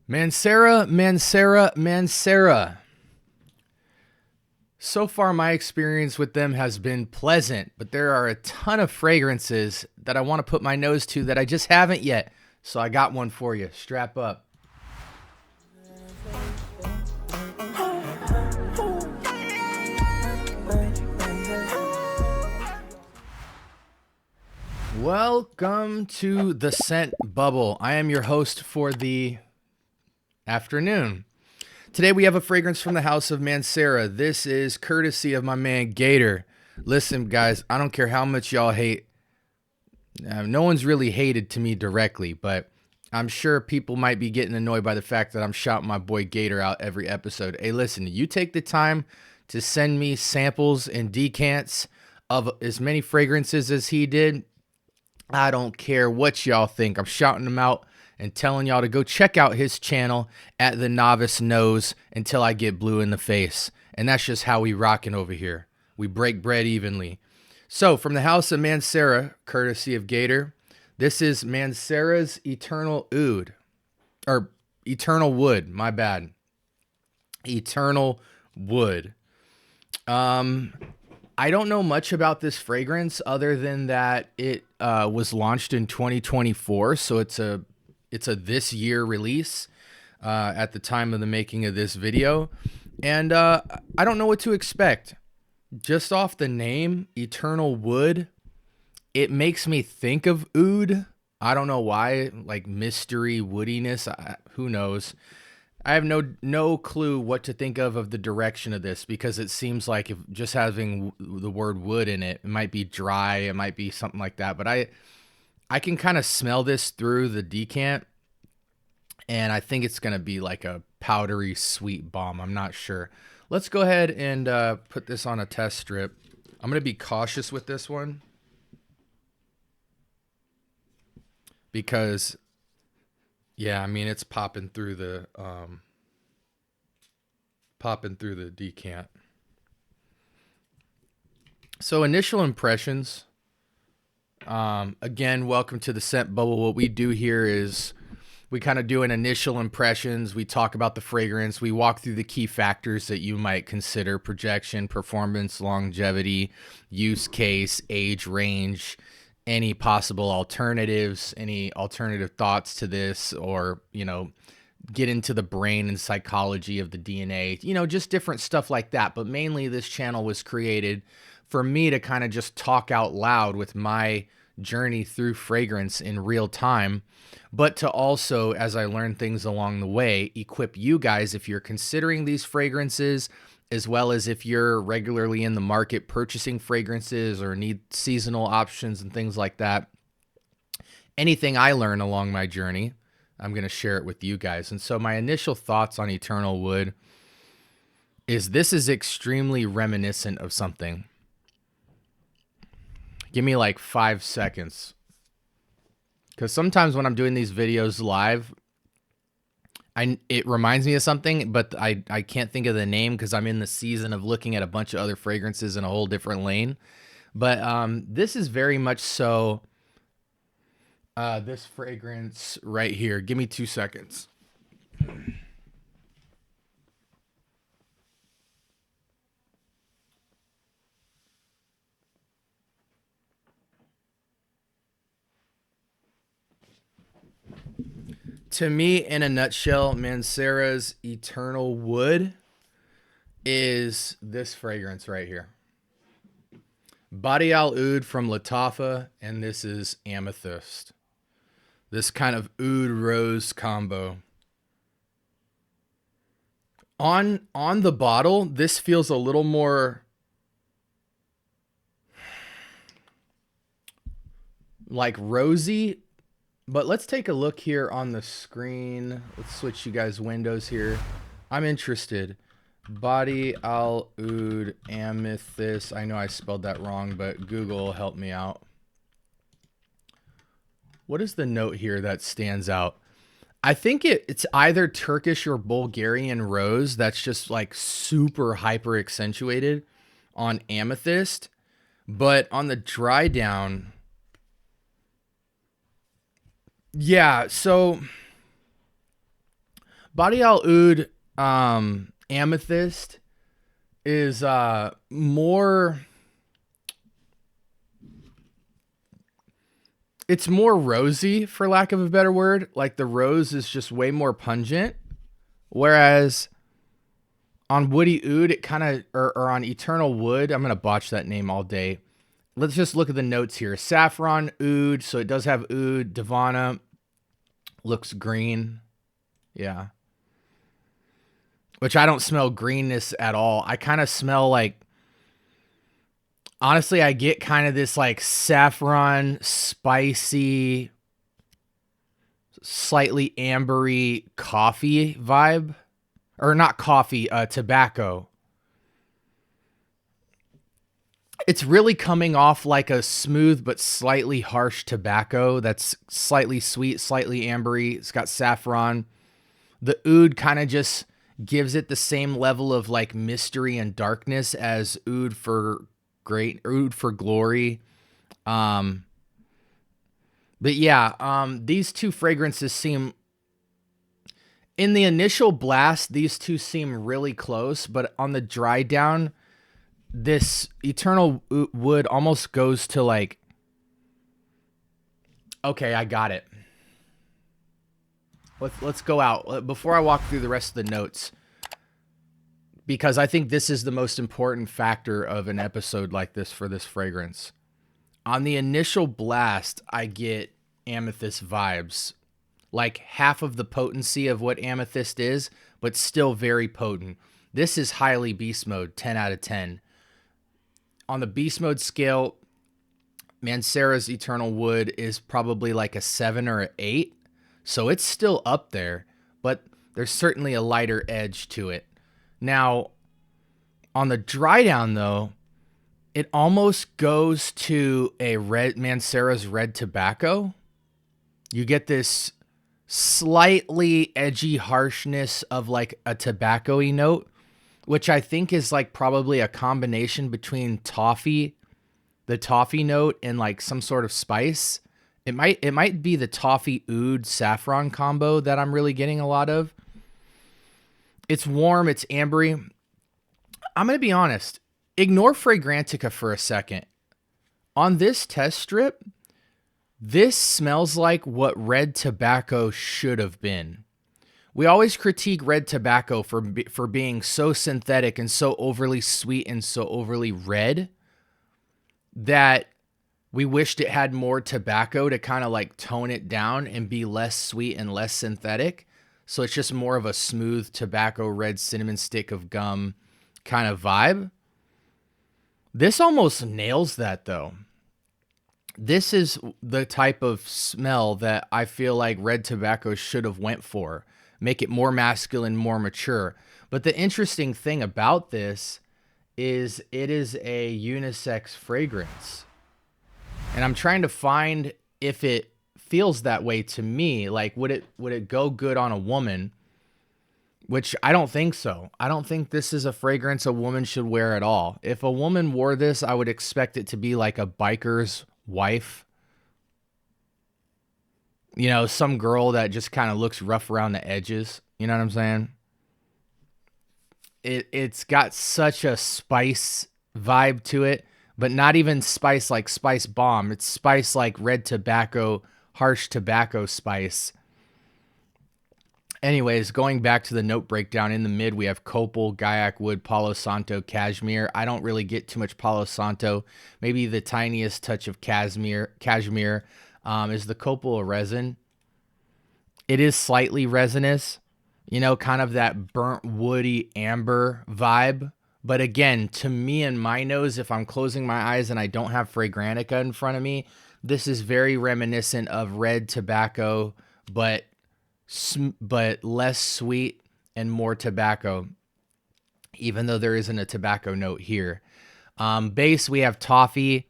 Mancera, Mancera, Mancera. So far, my experience with them has been pleasant, but there are a ton of fragrances that I want to put my nose to that I just haven't yet. So I got one for you. Strap up. Welcome to the Scent Bubble. I am your host for the afternoon. Today we have a fragrance from the house of Mancera. This is courtesy of my man Gator. Listen, guys, I don't care how much y'all hate. No one's really hated to me directly, but I'm sure people might be getting annoyed by the fact that I'm shouting my boy Gator out every episode. Hey, listen, you take the time to send me samples and decants of as many fragrances as he did. I don't care what y'all think. I'm shouting them out and telling y'all to go check out his channel at The Novice Knows until I get blue in the face. And that's just how we rocking over here. We break bread evenly. So from the house of Mancera, courtesy of Gator, this is Mancera's Eternal Oud. Or Eternal Wood, my bad. Eternal Wood. I don't know much about this fragrance other than that it was launched in 2024, so it's a this year release at the time of the making of this video, and I don't know what to expect. Just off the name, Eternal Wood, it makes me think of oud. I don't know why, like mystery woodiness. Who knows? I have no clue what to think of the direction of this, because it seems like if just having the word wood in it, it might be dry, it might be something like that. But I can kind of smell this through the decant, and I think it's going to be like a powdery sweet bomb. I'm not sure. Let's go ahead and put this on a test strip. I'm going to be cautious with this one because... yeah, I mean, it's popping through the decant. So initial impressions. Again, welcome to the Scent Bubble. What we do here is we kind of do an initial impressions. We talk about the fragrance. We walk through the key factors that you might consider: projection, performance, longevity, use case, age range, any possible alternatives, any alternative thoughts to this, or, you know, get into the brain and psychology of the DNA, you know, just different stuff like that. But mainly this channel was created for me to kind of just talk out loud with my journey through fragrance in real time, but to also, as I learn things along the way, equip you guys if you're considering these fragrances, as well as if you're regularly in the market purchasing fragrances or need seasonal options and things like that. Anything I learn along my journey, I'm going to share it with you guys. And so my initial thoughts on Eternal Wood is this is extremely reminiscent of something. Give me like 5 seconds. Because sometimes when I'm doing these videos live, it reminds me of something, but I can't think of the name because I'm in the season of looking at a bunch of other fragrances in a whole different lane. But this is very much so this fragrance right here. Give me 2 seconds. To me, in a nutshell, Mancera's Eternal Wood is this fragrance right here. Body Al Oud from Latafa, and this is Amethyst. This kind of oud rose combo. On the bottle, this feels a little more like rosy. But let's take a look here on the screen. Let's switch you guys windows here. I'm interested. Body Al Oud Amethyst. I know I spelled that wrong, but Google help me out. What is the note here that stands out? I think it's either Turkish or Bulgarian rose that's just like super hyper accentuated on Amethyst. But on the dry down... yeah, so Body Al Oud Amethyst is more, it's more rosy, for lack of a better word. Like the rose is just way more pungent. Whereas on Woody Oud, it kind of, or on Eternal Wood, I'm going to botch that name all day. Let's just look at the notes here. Saffron, Oud, so it does have Oud. Divana looks green. Yeah. Which I don't smell greenness at all. I kind of smell like, honestly, I get kind of this like saffron, spicy, slightly ambery coffee vibe. Or not coffee, tobacco. It's really coming off like a smooth but slightly harsh tobacco that's slightly sweet, slightly ambery. It's got saffron. The oud kind of just gives it the same level of like mystery and darkness as oud for glory. But yeah, these two fragrances seem, in the initial blast, these two seem really close, but on the dry down, this Eternal Wood almost goes to like, okay, I got it. Let's go out before I walk through the rest of the notes, because I think this is the most important factor of an episode like this for this fragrance. On the initial blast, I get amethyst vibes, like half of the potency of what amethyst is, but still very potent. This is highly beast mode, 10 out of 10. On the beast mode scale, Mancera's Eternal Wood is probably like a 7 or an 8. So it's still up there, but there's certainly a lighter edge to it. Now, on the dry down though, it almost goes to a Mancera's Red Tobacco. You get this slightly edgy harshness of like a tobacco-y note, which I think is like probably a combination between toffee, the toffee note, and like some sort of spice. It might be the toffee oud saffron combo that I'm really getting a lot of. It's warm, it's ambery. I'm going to be honest. Ignore Fragrantica for a second. On this test strip, this smells like what red tobacco should have been. We always critique red tobacco for being so synthetic and so overly sweet and so overly red that we wished it had more tobacco to kind of like tone it down and be less sweet and less synthetic. So it's just more of a smooth tobacco red cinnamon stick of gum kind of vibe. This almost nails that though. This is the type of smell that I feel like red tobacco should have went for. Make it more masculine, more mature. But the interesting thing about this is it is a unisex fragrance. And I'm trying to find if it feels that way to me. Like, would it go good on a woman? Which I don't think so. I don't think this is a fragrance a woman should wear at all. If a woman wore this, I would expect it to be like a biker's wife. You know, some girl that just kind of looks rough around the edges. You know what I'm saying? It's got such a spice vibe to it, but not even spice like Spice Bomb. It's spice like red tobacco, harsh tobacco spice. Anyways, going back to the note breakdown, in the mid, we have Copal, Gaiac Wood, Palo Santo, Cashmere. I don't really get too much Palo Santo. Maybe the tiniest touch of Cashmere. Is the Copal a resin? It is slightly resinous, you know, kind of that burnt woody amber vibe. But again, to me and my nose, if I'm closing my eyes and I don't have Fragrantica in front of me, this is very reminiscent of red tobacco, but less sweet and more tobacco, even though there isn't a tobacco note here. Base, we have toffee.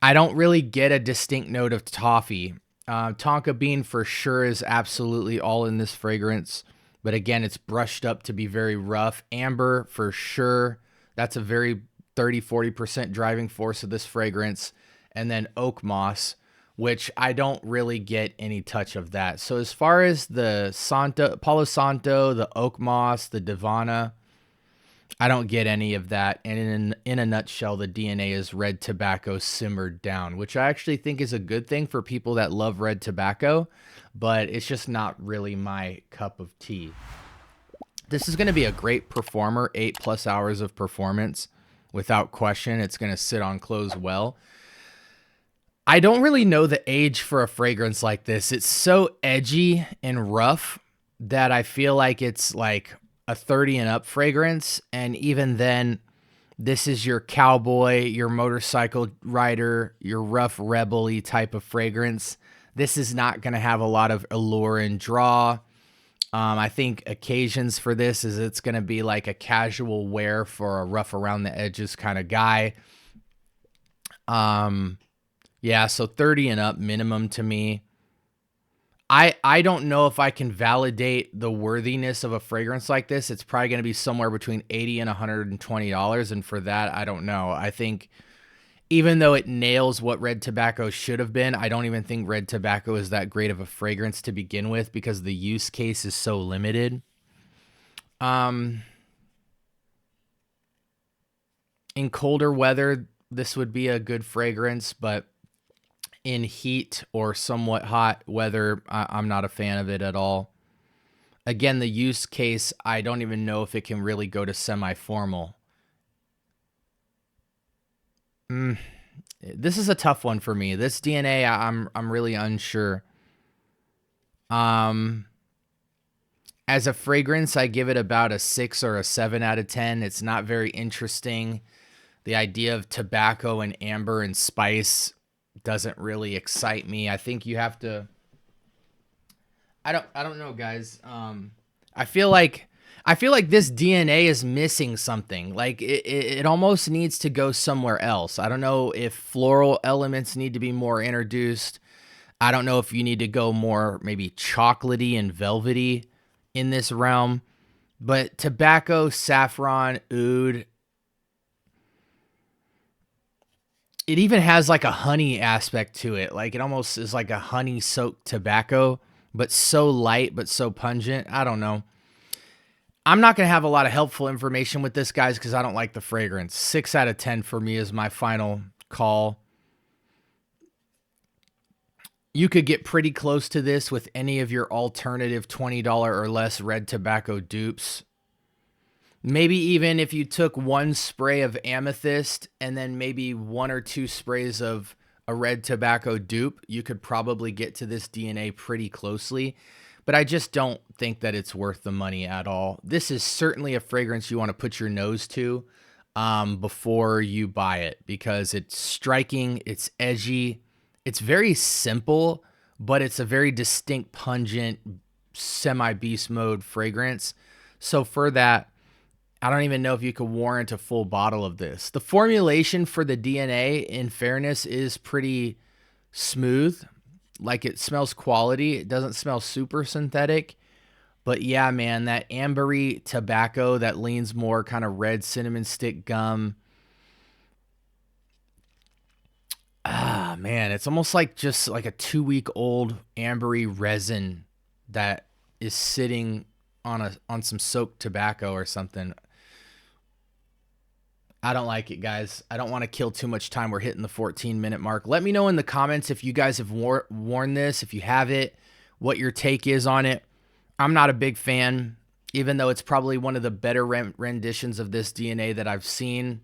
I don't really get a distinct note of toffee. Tonka bean for sure is absolutely all in this fragrance, but again, it's brushed up to be very rough. Amber for sure. That's a very 30-40% driving force of this fragrance. And then oak moss. which I don't really get any touch of that. So as far as the Palo Santo, the Oak Moss, the Divana, I don't get any of that. And in a nutshell, the DNA is red tobacco simmered down, which I actually think is a good thing for people that love red tobacco, but it's just not really my cup of tea. This is going to be a great performer, 8+ hours of performance. Without question, it's going to sit on close well. I don't really know the age for a fragrance like this. It's so edgy and rough that I feel like it's like a 30 and up fragrance. And even then, this is your cowboy, your motorcycle rider, your rough rebel-y type of fragrance. This is not going to have a lot of allure and draw. I think occasions for this is it's going to be like a casual wear for a rough around the edges kind of guy. Yeah, so 30 and up minimum to me. I don't know if I can validate the worthiness of a fragrance like this. It's probably going to be somewhere between $80 and $120. And for that, I don't know. I think even though it nails what red tobacco should have been, I don't even think red tobacco is that great of a fragrance to begin with because the use case is so limited. In colder weather, this would be a good fragrance, but in heat or somewhat hot weather, I'm not a fan of it at all. Again, the use case, I don't even know if it can really go to semi-formal. This is a tough one for me. This DNA, I'm really unsure. As a fragrance, I give it about a 6 or a 7 out of 10. It's not very interesting. The idea of tobacco and amber and spice doesn't really excite me. I think you have to. I don't know, guys. I feel like this DNA is missing something. Like it almost needs to go somewhere else. I don't know if floral elements need to be more introduced. I don't know if you need to go more maybe chocolatey and velvety in this realm. But tobacco, saffron, oud. It even has like a honey aspect to it. Like it almost is like a honey soaked tobacco, but so light, but so pungent. I don't know. I'm not going to have a lot of helpful information with this, guys, because I don't like the fragrance. 6 out of 10 for me is my final call. You could get pretty close to this with any of your alternative $20 or less red tobacco dupes. Maybe even if you took 1 spray of amethyst and then maybe 1 or 2 sprays of a red tobacco dupe, you could probably get to this DNA pretty closely. But I just don't think that it's worth the money at all. This is certainly a fragrance you want to put your nose to before you buy it because it's striking, it's edgy, it's very simple, but it's a very distinct, pungent, semi-beast mode fragrance. So for that, I don't even know if you could warrant a full bottle of this. The formulation for the DNA, in fairness, is pretty smooth. Like it smells quality. It doesn't smell super synthetic. But yeah, man, that ambery tobacco that leans more kind of red cinnamon stick gum. Ah, man, it's almost like just like a 2-week-old ambery resin that is sitting on some soaked tobacco or something. I don't like it, guys. I don't want to kill too much time. We're hitting the 14-minute mark. Let me know in the comments if you guys have worn this, if you have it, what your take is on it. I'm not a big fan, even though it's probably one of the better renditions of this DNA that I've seen.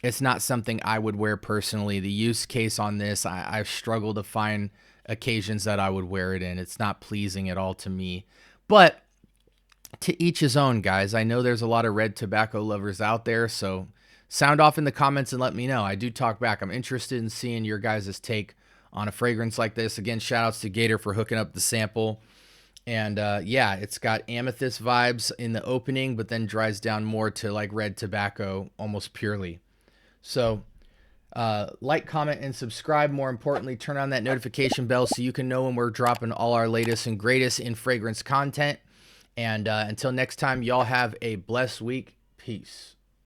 It's not something I would wear personally. The use case on this, I've struggled to find occasions that I would wear it in. It's not pleasing at all to me. But to each his own, guys. I know there's a lot of red tobacco lovers out there, so sound off in the comments and let me know. I do talk back. I'm interested in seeing your guys' take on a fragrance like this. Again, shout outs to Gator for hooking up the sample. And yeah, it's got amethyst vibes in the opening, but then dries down more to like red tobacco almost purely. So like, comment, and subscribe. More importantly, turn on that notification bell so you can know when we're dropping all our latest and greatest in fragrance content. And until next time, y'all have a blessed week. Peace.